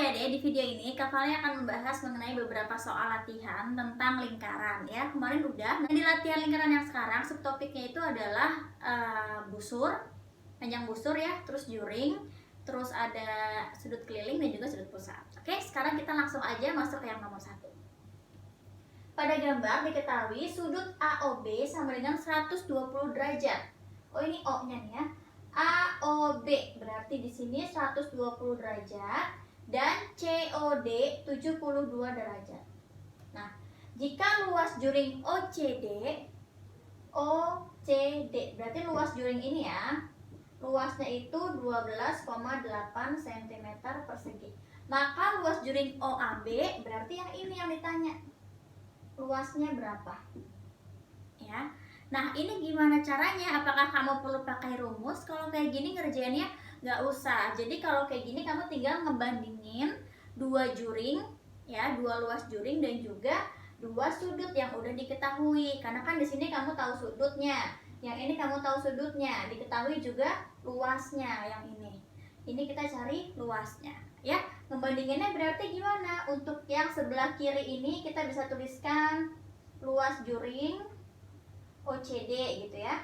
Oke deh, di video ini Kak Valen akan membahas mengenai beberapa soal latihan tentang lingkaran ya. Kemarin udah. Nah, di latihan lingkaran yang sekarang subtopiknya itu adalah busur, panjang busur ya, terus juring, terus ada sudut keliling dan juga sudut pusat. Oke, sekarang kita langsung aja masuk ke yang nomor 1. Pada gambar diketahui sudut AOB sama dengan 120 derajat. Oh, ini O-nya nih ya. AOB berarti di sini 120 derajat. Dan COD 72 derajat. Nah, jika luas juring OCD berarti luas juring ini ya, luasnya itu 12,8 cm persegi. Maka luas juring OAB berarti yang ini yang ditanya, luasnya berapa ya. Nah, ini gimana caranya? Apakah kamu perlu pakai rumus? Kalau kayak gini ngerjainnya nggak usah. Jadi kalau kayak gini kamu tinggal ngebandingin dua juring ya, dua luas juring dan juga dua sudut yang udah diketahui. Karena kan di sini kamu tahu sudutnya, yang ini kamu tahu sudutnya, diketahui juga luasnya yang ini. Ini kita cari luasnya ya. Ngebandinginnya berarti gimana? Untuk yang sebelah kiri ini kita bisa tuliskan luas juring OCD gitu ya,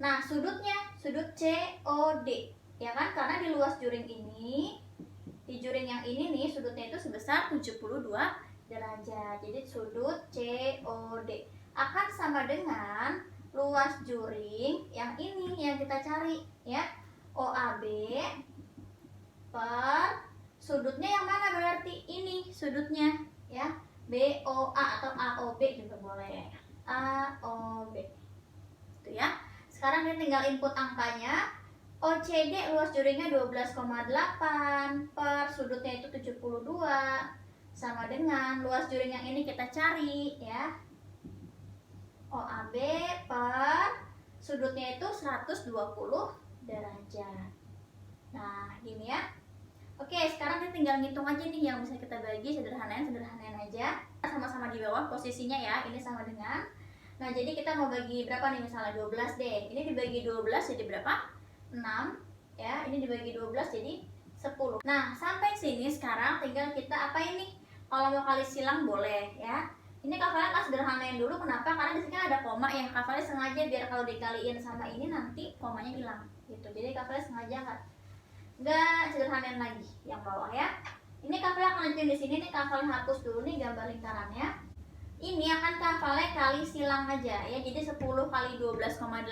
nah sudutnya sudut COD ya kan, karena di luas juring ini, di juring yang ini nih sudutnya itu sebesar 72 derajat. Jadi sudut COD akan sama dengan luas juring yang ini yang kita cari ya, OAB per sudutnya yang mana, berarti ini sudutnya ya, BOA atau AOB juga boleh, AOB itu ya. Sekarang kita tinggal input angkanya. OCD luas juringnya 12,8 per sudutnya itu 72 sama dengan luas juring yang ini kita cari ya, OAB per sudutnya itu 120 derajat. Nah gini ya. Oke, sekarang kita tinggal ngitung aja nih yang bisa kita bagi, sederhanain aja. Sama-sama di bawah posisinya ya, ini sama dengan. Nah, jadi kita mau bagi berapa nih, misalnya 12 deh. Ini dibagi 12 jadi berapa? 6 ya, ini dibagi 12 jadi 10. Nah, sampai sini sekarang tinggal kita apa ini? Kalau mau kali silang boleh ya. Ini Kak Valen sederhanain dulu, kenapa? Karena di sini kan ada koma ya. Kak Valen sengaja biar kalau dikaliin sama ini nanti komanya hilang gitu. Jadi Kak Valen sengaja nggak sederhanain lagi yang bawah ya. Ini Kak Valen akan lanjutin di sini nih. Kak Valen hapus dulu nih gambar lingkarannya. Ini akan Kak Valen kali silang aja ya. Jadi 10 kali 12,8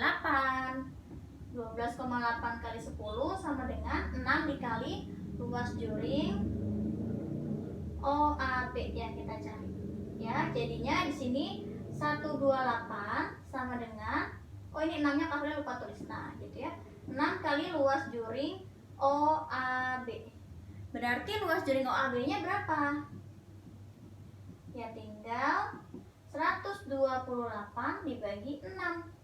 kali 10 sama dengan 6 dikali luas juring OAB yang kita cari ya. Jadinya di sini 128 sama dengan, oh ini 6 nya Kak Valen lupa tulis, nah gitu ya, 6 kali luas juring OAB. Berarti luas juring OAB nya berapa? Ya tinggal 128 dibagi 6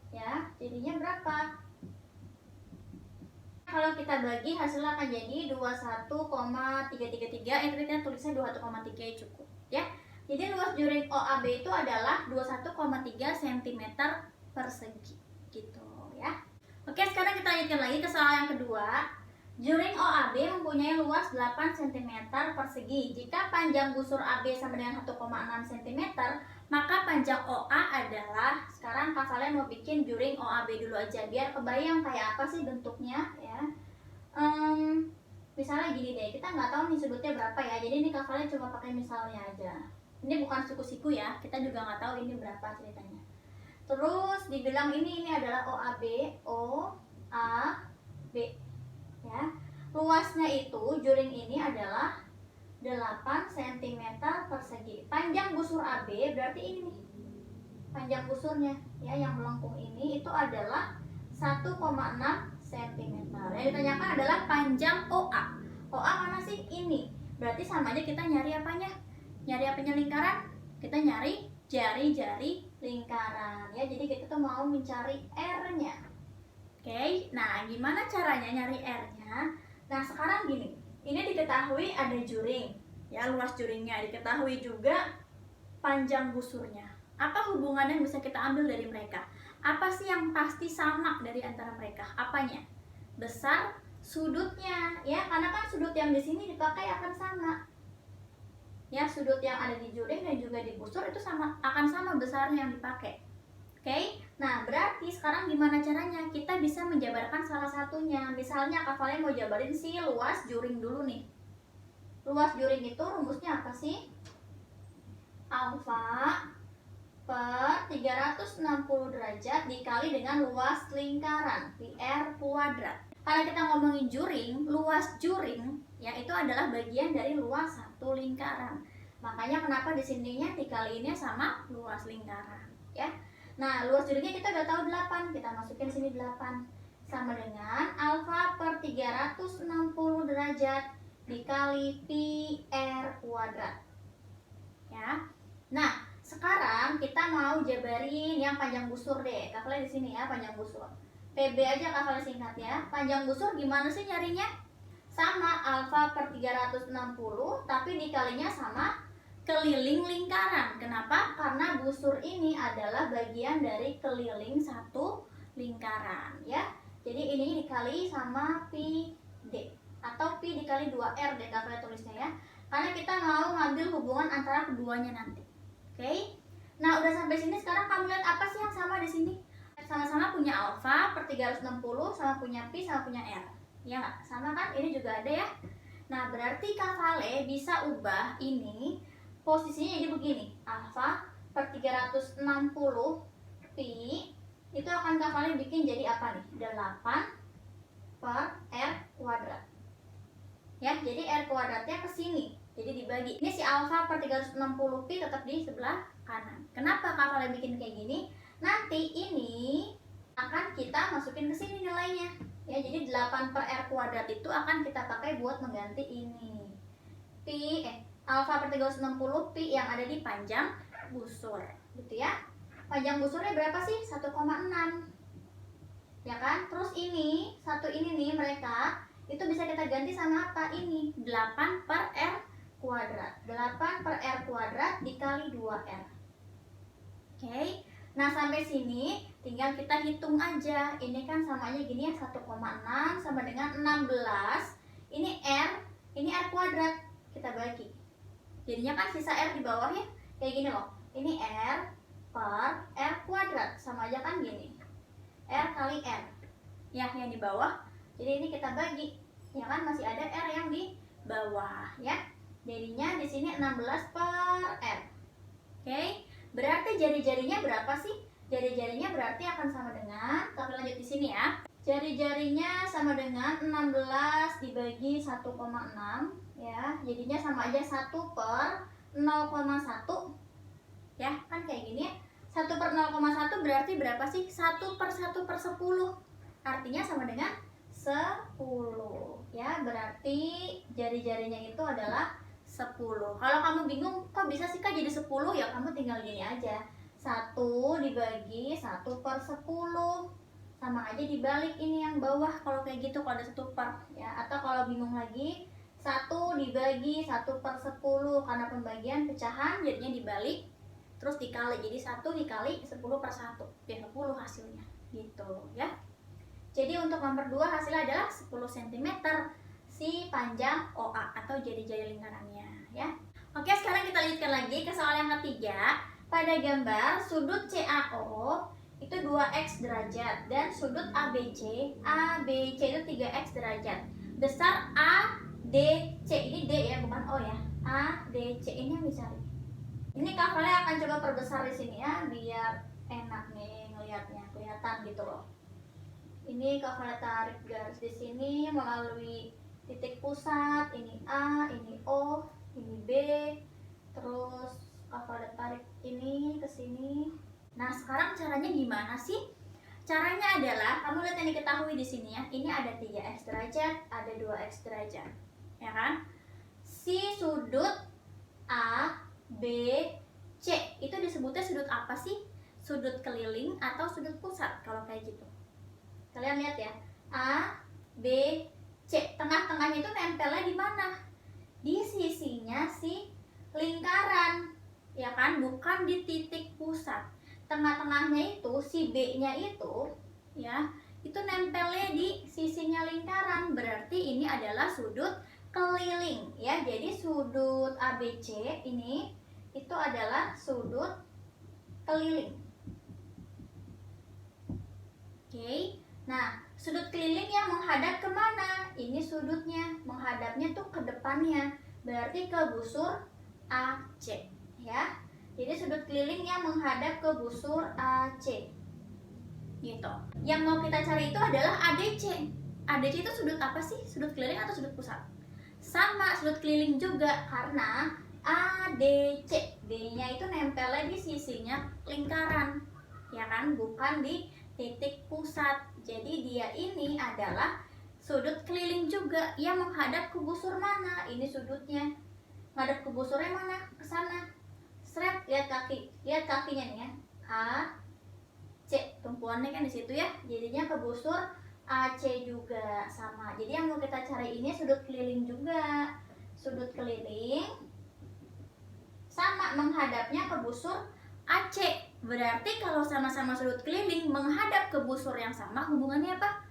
ya, jadinya berapa? Kalau kita bagi hasilnya akan jadi 21,333. Itu kita tulisnya 21,3 cukup ya. Jadi luas juring OAB itu adalah 21,3 cm persegi gitu ya. Oke, sekarang kita lanjutkan lagi ke soal yang kedua. Juring OAB mempunyai luas 8 cm persegi. Jika panjang busur AB sama dengan 1,6 cm, maka panjang OA adalah, sekarang Kak Valen mau bikin juring OAB dulu aja biar kebayang kayak apa sih bentuknya ya. Misalnya gini deh, kita nggak tahu nih sudutnya berapa ya. Jadi ini Kak Valen cuma pakai misalnya aja. Ini bukan suku-siku ya, kita juga nggak tahu ini berapa ceritanya. Terus dibilang ini adalah OAB ya. Luasnya itu juring ini adalah 8 cm persegi. Panjang busur AB berarti ini nih, panjang busurnya ya yang melengkung ini itu adalah 1,6 cm. Yang ditanyakan adalah panjang OA. OA mana sih? Ini. Berarti sama aja kita nyari apanya? Nyari apanya lingkaran? Kita nyari jari-jari lingkaran ya. Jadi kita tuh mau mencari R-nya. Oke, nah gimana caranya nyari R-nya? Nah sekarang gini, ini diketahui ada juring ya, luas juringnya, diketahui juga panjang busurnya. Apa hubungannya yang bisa kita ambil dari mereka? Apa sih yang pasti sama dari antara mereka? Apanya? Besar sudutnya ya, karena kan sudut yang di sini dipakai akan sama. Ya, sudut yang ada di juring dan juga di busur itu akan sama besarnya yang dipakai. Oke, nah berarti sekarang gimana caranya? Kita bisa menjabarkan salah satunya. Misalnya Kak Valen mau jabarin si luas juring dulu nih. Luas juring itu rumusnya apa sih? Alfa per 360 derajat dikali dengan luas lingkaran PR kuadrat. Karena kita ngomongin juring, luas juring ya itu adalah bagian dari luas satu lingkaran. Makanya kenapa di sininya dikaliinnya sama luas lingkaran ya. Nah, luas juringnya kita udah tahu 8, kita masukin sini 8 sama dengan alfa per 360 derajat dikali pi r kuadrat ya. Nah, sekarang kita mau jabarin yang panjang busur deh. Kak Valen di sini ya, panjang busur. PB aja Kak Valen singkat ya. Panjang busur gimana sih nyarinya? Sama alfa per 360 tapi dikalinya sama keliling lingkaran. Kenapa? Karena busur ini adalah bagian dari keliling satu lingkaran ya. Jadi ini dikali sama pi d atau pi dikali 2r deh Kak Valen tulisnya ya. Karena kita mau ngambil hubungan antara keduanya nanti. Oke. Nah, udah sampai sini sekarang kamu lihat apa sih yang sama di sini? Sama-sama punya alfa per 360 sama punya pi sama punya r. Ya nggak? Sama kan? Ini juga ada ya. Nah, berarti Kak Valen bisa ubah ini posisinya jadi begini. Alfa per 360 pi itu akan Kak Valen bikin jadi apa nih? 8 per r kuadrat. Ya, jadi r kuadratnya ke sini. Jadi dibagi. Ini si alfa per 360 pi tetap di sebelah kanan. Kenapa Kak Valen bikin kayak gini? Nanti ini akan kita masukin ke sini nilainya. Ya, jadi 8 per r kuadrat itu akan kita pakai buat mengganti ini. Alfa per 360 pi yang ada di panjang busur. Gitu ya. Panjang busurnya berapa sih? 1,6. Ya kan? Terus ini, satu ini nih mereka itu bisa kita ganti sama apa? Ini 8 per r kuadrat. 8 per r kuadrat dikali 2r. Oke. Nah, sampai sini tinggal kita hitung aja. Ini kan samanya gini ya, 1,6 sama dengan 16. Ini r kuadrat. Kita bagi. Jadinya kan sisa r di bawah ya. Kayak gini loh. Ini r per r kuadrat. Sama aja kan gini. R kali r. Ya, yang di bawah. Jadi ini kita bagi. Ya kan masih ada r yang di bawah ya. Jadinya di sini 16 per r. Oke. Berarti jari-jarinya berapa sih? Jari-jarinya berarti akan sama dengan, kita lanjut di sini ya. Jari-jarinya sama dengan 16 dibagi 1,6 ya. Jadinya sama aja 1 per 0,1 ya. Kan kayak gini ya. 1 per 0,1 berarti berapa sih? 1 per 1 per 10. Artinya sama dengan 10 ya. Berarti jari-jarinya itu adalah 10. Kalau kamu bingung kok bisa sih Kak jadi 10, ya kamu tinggal gini aja. 1 dibagi 1 per 10. Sama aja dibalik ini yang bawah kalau kayak gitu kalau ada 1 per ya. Atau kalau bingung lagi 1 dibagi 1 per 10 karena pembagian pecahan jadinya dibalik terus dikali. Jadi 1 dikali 10 per 1 ya 10 hasilnya gitu ya. Jadi untuk nomor 2 hasilnya adalah 10 cm si panjang OA atau jari-jari lingkarannya ya. Oke, sekarang kita lanjutkan lagi ke soal yang ketiga. Pada gambar sudut CAO itu 2x derajat dan sudut ABC itu 3x derajat. Besar ADC, ini D ya bukan O ya. ADC ini yang dicari. Ini Kak Valen akan coba perbesar di sini ya biar enak nih ngelihatnya, kelihatan gitu loh. Ini Kak Valen tarik garis di sini melalui titik pusat, ini A, ini O, ini B, terus Kak Valen tarik ini ke sini. Nah, sekarang caranya gimana sih? Caranya adalah kamu lihat yang diketahui di sini ya. Ini ada 3x derajat, ada 2x derajat. Ya kan? Si sudut A, B, C itu disebutnya sudut apa sih? Sudut keliling atau sudut pusat kalau kayak gitu. Kalian lihat ya. A, B, C, tengah-tengahnya itu nempelnya di mana? Di sisinya si lingkaran, ya kan? Bukan di titik pusat. Tengah-tengahnya itu si B-nya itu, ya, itu nempel nempelnya di sisinya lingkaran, berarti ini adalah sudut keliling ya. Jadi sudut ABC ini itu adalah sudut keliling. Oke. Nah, sudut keliling yang menghadap kemana? Ini sudutnya menghadapnya tuh ke depannya, berarti ke busur AC ya. Jadi sudut keliling yang menghadap ke busur AC gitu. Yang mau kita cari itu adalah ADC. ADC itu sudut apa sih? Sudut keliling atau sudut pusat? Sama, sudut keliling juga, karena ADC, D-nya itu nempelnya di sisinya lingkaran ya kan, bukan di titik pusat. Jadi dia ini adalah sudut keliling juga yang menghadap ke busur mana? Ini sudutnya menghadap ke busurnya mana? Ke sana. Seret, lihat kaki, lihat kakinya nih ya. A, C, tumpuannya kan di situ ya. Jadinya ke busur AC juga sama. Jadi yang mau kita cari ini sudut keliling juga. Sudut keliling sama menghadapnya ke busur AC. Berarti kalau sama-sama sudut keliling menghadap ke busur yang sama, hubungannya apa?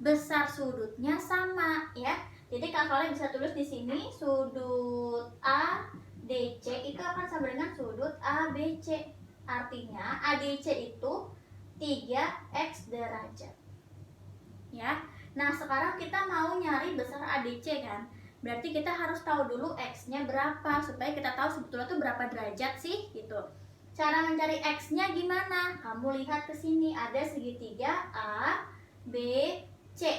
Besar sudutnya sama ya. Jadi kalian bisa tulis di sini sudut ADC itu akan sama dengan sudut ABC. Artinya ADC itu 3x derajat. Ya. Nah, sekarang kita mau nyari besar ADC kan? Berarti kita harus tahu dulu x-nya berapa supaya kita tahu sebetulnya tuh berapa derajat sih gitu. Cara mencari x-nya gimana? Kamu lihat ke sini ada segitiga A, B, C.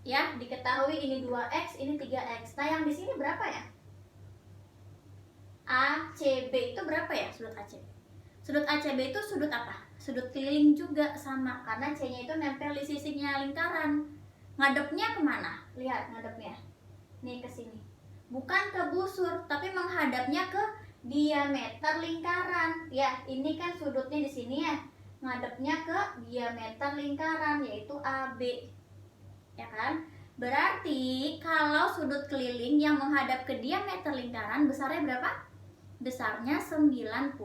Ya, diketahui ini 2x, ini 3x. Nah, yang di sini berapa ya? ACB itu berapa ya sudut AC? Sudut ACB itu sudut apa? Sudut keliling juga sama, karena C-nya itu nempel di sisinya lingkaran. Ngadepnya kemana? Lihat ngadepnya. Nih ke sini. Bukan ke busur, tapi menghadapnya ke diameter lingkaran. Ya, ini kan sudutnya di sini ya. Ngadepnya ke diameter lingkaran, yaitu AB. Ya kan? Berarti kalau sudut keliling yang menghadap ke diameter lingkaran besarnya berapa? Besarnya 90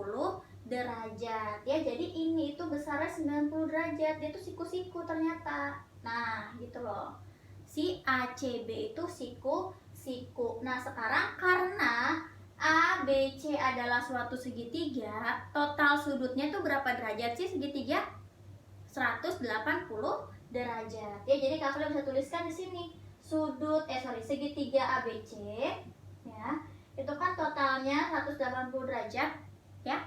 derajat ya. Jadi ini itu besarnya 90 derajat. Dia tuh siku-siku ternyata. Nah, gitu loh. Si ACB itu siku-siku. Nah, sekarang karena ABC adalah suatu segitiga, total sudutnya tuh berapa derajat sih segitiga? 180 derajat. Ya, jadi kalian bisa tuliskan di sini segitiga ABC ya. Itu kan totalnya 180 derajat ya.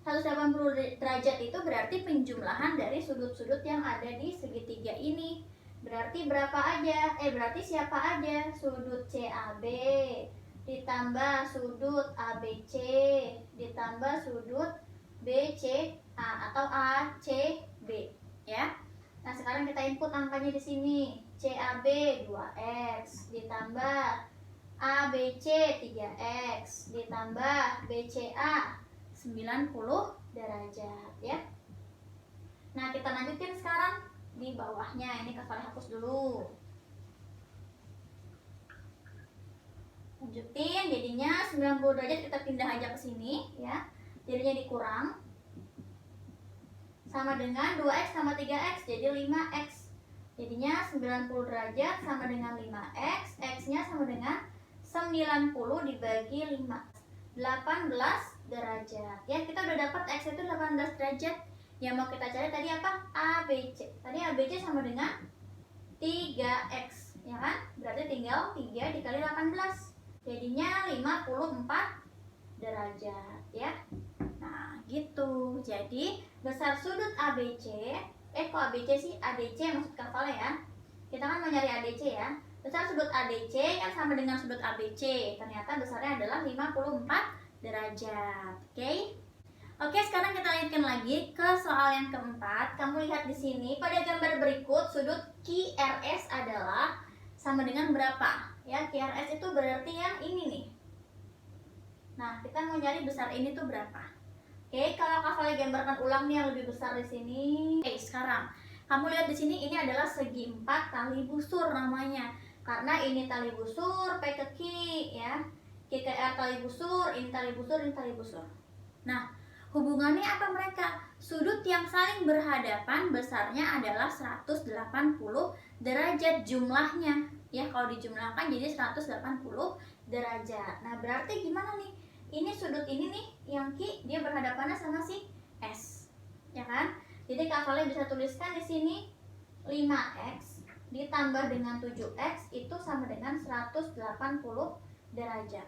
180 derajat itu berarti penjumlahan dari sudut-sudut yang ada di segitiga ini. Berarti berapa aja? Berarti siapa aja? Sudut CAB ditambah sudut ABC ditambah sudut BCA atau ACB ya. Nah, sekarang kita input angkanya di sini. CAB 2x ditambah ABC 3x ditambah BCA 90 derajat ya. Nah, kita lanjutin sekarang di bawahnya. Ini kakak hapus dulu. Lanjutin, jadinya 90 derajat kita pindah aja ke sini ya. Jadinya dikurang sama dengan 2x sama 3x, jadi 5x. Jadinya 90 derajat sama dengan 5x, x-nya sama dengan 90 dibagi 5, 18 derajat. Ya, kita udah dapat x itu 18 derajat. Yang mau kita cari tadi apa? ABC. Tadi ABC sama dengan 3x, ya kan? Berarti tinggal 3 dikali 18. Jadinya 54 derajat, ya. Nah, gitu. Jadi besar sudut ABC, kok ABC sih? ADC maksud kafalnya ya. Kita kan mau nyari ADC ya. Besar sudut ADC kan sama dengan sudut ABC. Ternyata besarnya adalah 54 derajat. Oke? Oke, sekarang kita lanjutkan lagi ke soal yang keempat. Kamu lihat di sini pada gambar berikut sudut QRS adalah sama dengan berapa? Ya, QRS itu berarti yang ini nih. Nah, kita mau nyari besar ini tuh berapa? Oke, kalau kafalnya gambarkan ulang nih yang lebih besar di sini. Sekarang kamu lihat di sini ini adalah segi 4 tali busur namanya. Karena ini tali busur, P ke Q ya. Q ke R tali busur, ini tali busur, ini tali busur. Nah, Hubungannya apa mereka? Sudut yang saling berhadapan besarnya adalah 180 derajat jumlahnya. Ya, kalau dijumlahkan jadi 180 derajat. Nah, berarti gimana nih? Ini sudut ini nih, yang Q, dia berhadapannya sama si S. Ya kan? Jadi kalian bisa tuliskan di sini 5X ditambah dengan 7X itu sama dengan 180 derajat.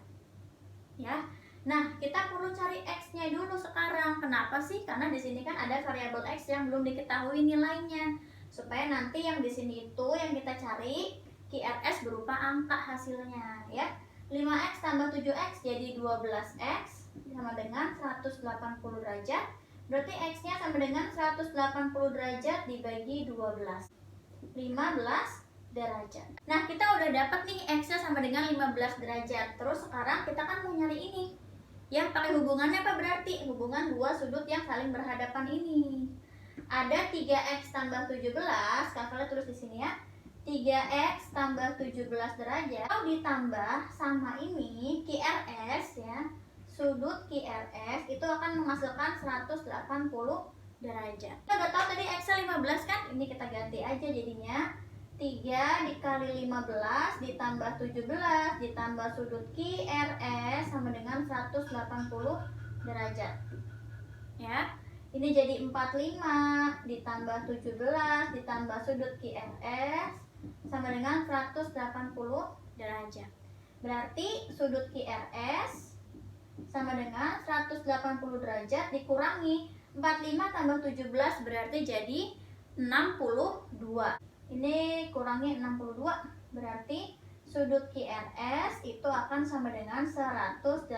Ya. Nah, kita perlu cari X-nya dulu sekarang. Kenapa sih? Karena di sini kan ada variabel X yang belum diketahui nilainya. Supaya nanti yang di sini itu yang kita cari QRS berupa angka hasilnya, ya. 5X tambah 7X jadi 12X sama dengan 180 derajat. Berarti X-nya sama dengan 180 derajat dibagi 12. 15 derajat. Nah, kita udah dapat nih X-nya sama dengan 15 derajat. Terus sekarang kita kan mau nyari ini. Yang pakai hubungannya apa berarti? Hubungan dua sudut yang saling berhadapan ini. Ada 3X tambah 17, kalian tulis di sini ya. 3X tambah 17 derajat atau ditambah sama ini QRS ya. Sudut QRS itu akan menghasilkan 180 derajat. Kita udah tahu tadi X-nya 15 kan? Ini kita ganti aja jadinya 3 dikali 15 ditambah 17 ditambah sudut QRS sama dengan 180 derajat. Ya. Ini jadi 45 ditambah 17 ditambah sudut QRS sama dengan 180 derajat. Berarti sudut QRS sama dengan 180 derajat dikurangi 45 tambah 17 berarti jadi 62. Ini kurangi 62 berarti sudut QRS itu akan sama dengan 118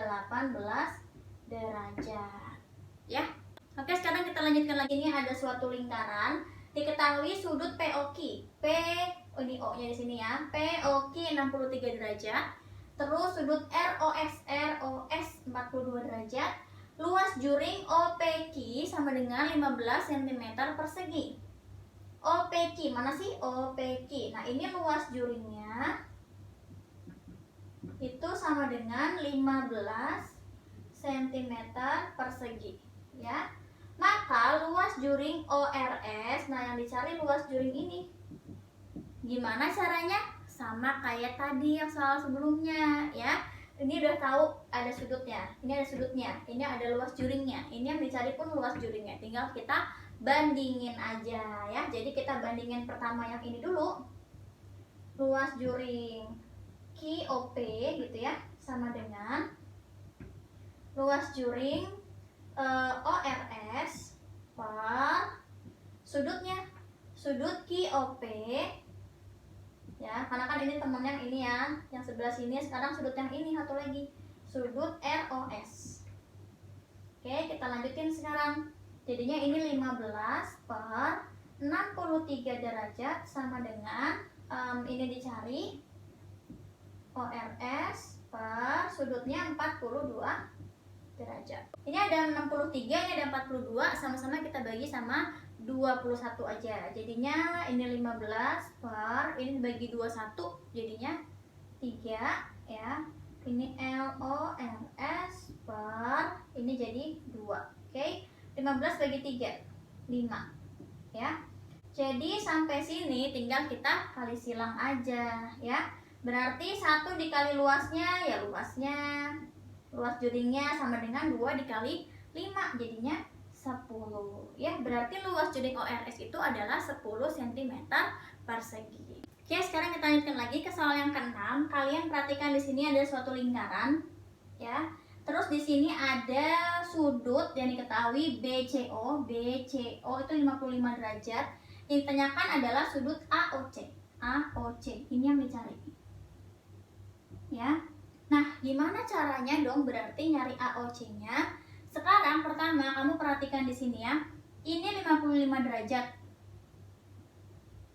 derajat. Ya. Oke, sekarang kita lanjutkan lagi. Ini ada suatu lingkaran. Diketahui sudut POQ. Ini O-nya di sini ya. POQ 63 derajat. Terus sudut ROS 42 derajat. Luas juring OPQ sama dengan 15 cm persegi. OPQ, mana sih OPQ? Nah, ini luas juringnya itu sama dengan 15 cm persegi, ya. Maka luas juring ORS, nah yang dicari luas juring ini. Gimana caranya? Sama kayak tadi yang soal sebelumnya, ya. Ini udah tahu ada sudutnya, ini ada sudutnya, ini ada luas juringnya, ini yang dicari pun luas juringnya. Tinggal kita bandingin aja ya. Jadi kita bandingin pertama yang ini dulu. Luas juring QOP gitu ya, sama dengan luas juring ORS per sudutnya. Sudut QOP ya, karena kan ini temen yang ini ya, yang sebelah sini. Sekarang sudut yang ini satu lagi, sudut ROS. Oke, kita lanjutin sekarang. Jadinya ini 15 per 63 derajat sama dengan ini dicari ORS per sudutnya 42 derajat. Ini ada 63, ini ada 42, sama-sama kita bagi sama 21 aja. Jadinya ini 15 per ini dibagi 21 jadinya 3 ya. Ini LORS per ini jadi 2. Oke. 15 bagi 3 5 ya. Jadi sampai sini tinggal kita kali silang aja ya. Berarti 1 dikali luasnya ya luasnya, luas juringnya sama dengan 2 dikali 5 jadinya 10 ya. Berarti luas juring ORS itu adalah 10 cm persegi. Oke, sekarang kita lanjutkan lagi ke soal yang ke-6. Kalian perhatikan di sini ada suatu lingkaran ya. Terus di sini ada sudut yang diketahui BCO. BCO itu 55 derajat. Yang ditanyakan adalah sudut AOC. AOC ini yang dicari. Ya. Nah, gimana caranya dong berarti nyari AOC-nya? Sekarang pertama kamu perhatikan di sini ya. Ini 55 derajat.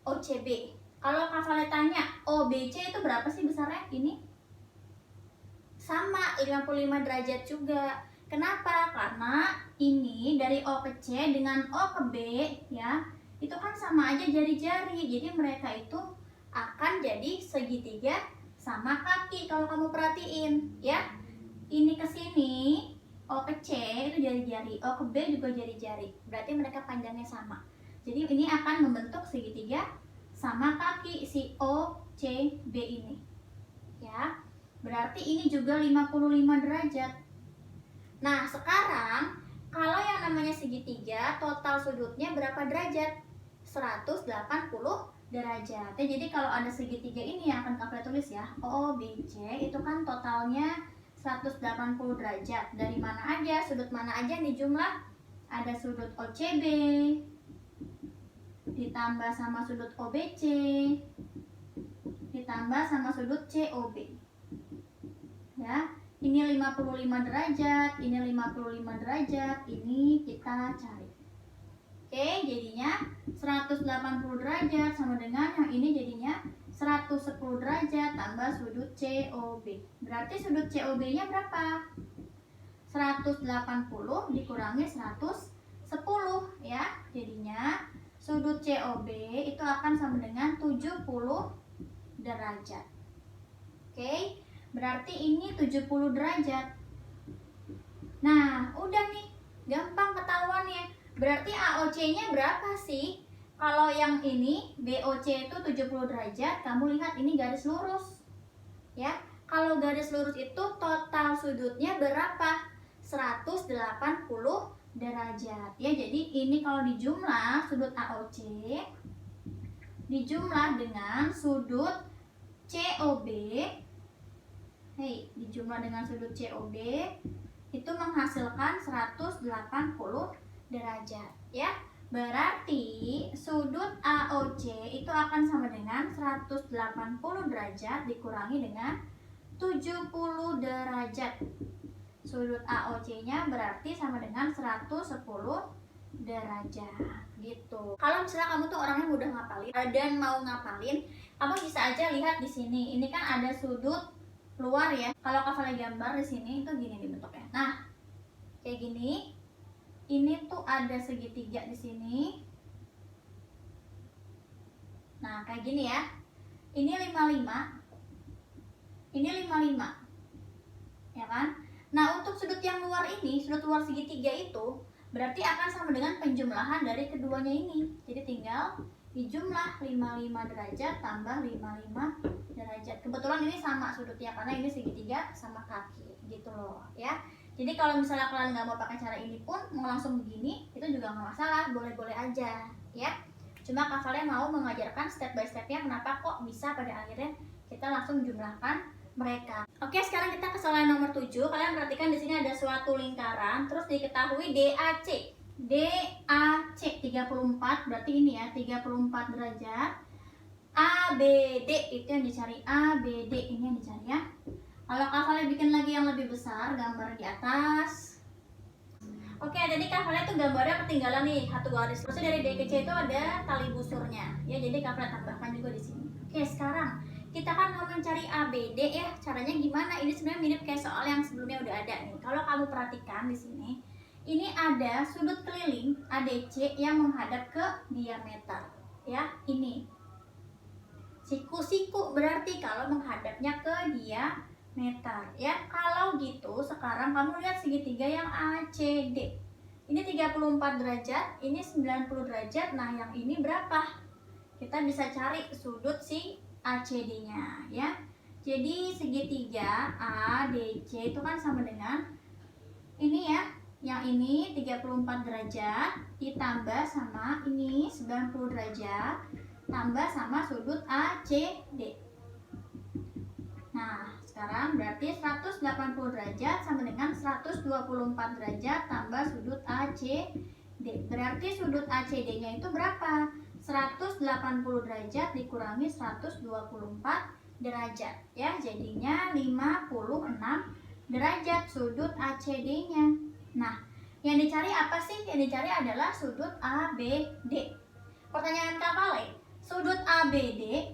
OCB. Kalau kalian tanya OBC itu berapa sih besarnya? Ini sama 55 derajat juga. Kenapa? Karena ini dari O ke C dengan O ke B ya, itu kan sama aja jari-jari. Jadi mereka itu akan jadi segitiga sama kaki kalau kamu perhatiin ya. Ini ke sini, O ke C itu jari-jari, O ke B juga jari-jari. Berarti mereka panjangnya sama. Jadi ini akan membentuk segitiga sama kaki si O, C, B ini. Ya. Berarti ini juga 55 derajat. Nah, sekarang kalau yang namanya segitiga, total sudutnya berapa derajat? 180 derajat. Jadi kalau ada segitiga ini yang akan kakak tulis ya, OBC itu kan totalnya 180 derajat. Dari mana aja, sudut mana aja nih jumlah? Ada sudut OCB ditambah sama sudut OBC ditambah sama sudut COB. Ya, ini 55 derajat, ini 55 derajat, ini kita cari. Oke, jadinya 180 derajat sama dengan yang ini jadinya 110 derajat tambah sudut COB. Berarti sudut COB-nya berapa? 180 dikurangi 110 ya. Jadinya sudut COB itu akan sama dengan 70 derajat. Oke, berarti ini 70 derajat. Nah, udah nih, gampang ketahuannya. Berarti AOC-nya berapa sih? Kalau yang ini BOC itu 70 derajat, kamu lihat ini garis lurus. Ya, kalau garis lurus itu total sudutnya berapa? 180 derajat. Ya, jadi ini kalau dijumlah sudut AOC dijumlah dengan sudut COB. Dijumlah dengan sudut COB itu menghasilkan 180 derajat ya. Berarti sudut AOC itu akan sama dengan 180 derajat dikurangi dengan 70 derajat. Sudut AOC-nya berarti sama dengan 110 derajat gitu. Kalau misalnya kamu tuh orangnya mudah ngapalin dan mau ngapalin, kamu bisa aja lihat di sini. Ini kan ada sudut luar ya. Kalau Kak gambar di sini itu gini dibentuknya. Nah, kayak gini. Ini tuh ada segitiga di sini. Nah, kayak gini ya. Ini 55. Ini 55. Ya kan? Nah, untuk sudut yang luar ini, sudut luar segitiga itu berarti akan sama dengan penjumlahan dari keduanya ini. Jadi tinggal dijumlah 55 derajat tambah 55 derajat. Kebetulan ini sama sudutnya karena ini segitiga sama kaki gitu loh ya. Jadi kalau misalnya kalian nggak mau pakai cara ini pun, mau langsung begini, itu juga nggak masalah, boleh-boleh aja ya. Cuma kalian mau mengajarkan step by stepnya kenapa kok bisa pada akhirnya kita langsung jumlahkan mereka. Oke, sekarang kita ke soal nomor 7. Kalian perhatikan di sini ada suatu lingkaran, terus diketahui DAC. DAC 34, berarti ini ya, 34 derajat. ABD itu yang dicari, ABD ini yang dicari ya. Kalau kalian bikin lagi yang lebih besar, gambar di atas. Oke, jadi kalian tuh gambarnya ketinggalan nih satu garis. Terus dari D ke C itu ada tali busurnya. Ya, jadi kalian tambahkan juga di sini. Oke, sekarang kita kan mau mencari ABD ya. Caranya gimana? Ini sebenarnya mirip kayak soal yang sebelumnya udah ada nih. Kalau kamu perhatikan di sini, ini ada sudut keliling ADC yang menghadap ke diameter. Ya, ini. Siku-siku berarti kalau menghadapnya ke diameter ya. Kalau gitu sekarang kamu lihat segitiga yang ACD. Ini 34 derajat, ini 90 derajat. Nah, yang ini berapa? Kita bisa cari sudut si ACD-nya ya. Jadi segitiga ADC itu kan sama dengan ini ya. Yang ini 34 derajat ditambah sama ini 90 derajat tambah sama sudut ACD. Nah, sekarang berarti 180 derajat sama dengan 124 derajat tambah sudut ACD. Berarti sudut ACD-nya itu berapa? 180 derajat dikurangi 124 derajat ya. Jadinya 56 derajat sudut ACD-nya. Nah, yang dicari apa sih? Yang dicari adalah sudut ABD. Pertanyaan Kak Vale, sudut ABD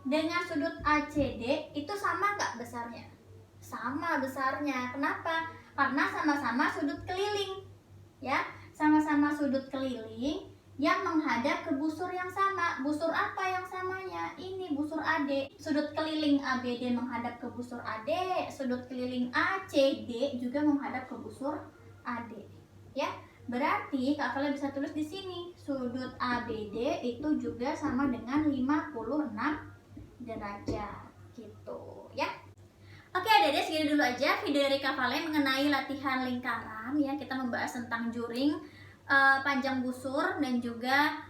dengan sudut ACD itu sama nggak besarnya? Sama besarnya. Kenapa? Karena sama-sama sudut keliling. Ya, sama-sama sudut keliling yang menghadap ke busur yang sama. Busur apa yang samanya? Ini busur AD. Sudut keliling ABD menghadap ke busur AD, sudut keliling ACD juga menghadap ke busur AD. Ya, berarti Kak Valen bisa tulis di sini sudut ABD itu juga sama dengan 56 derajat gitu ya. Oke Adik-adik, segini dulu aja video dari Kak Valen mengenai latihan lingkaran ya. Kita membahas tentang juring, panjang busur, dan juga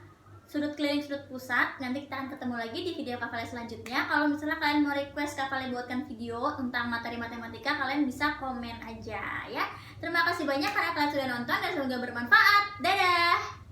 sudut keliling sudut pusat. Nanti kita akan ketemu lagi di video Kak Valen selanjutnya. Kalau misalnya kalian mau request Kak Valen buatkan video tentang materi matematika, kalian bisa komen aja ya. Terima kasih banyak karena kalian sudah nonton dan semoga bermanfaat. Dadah!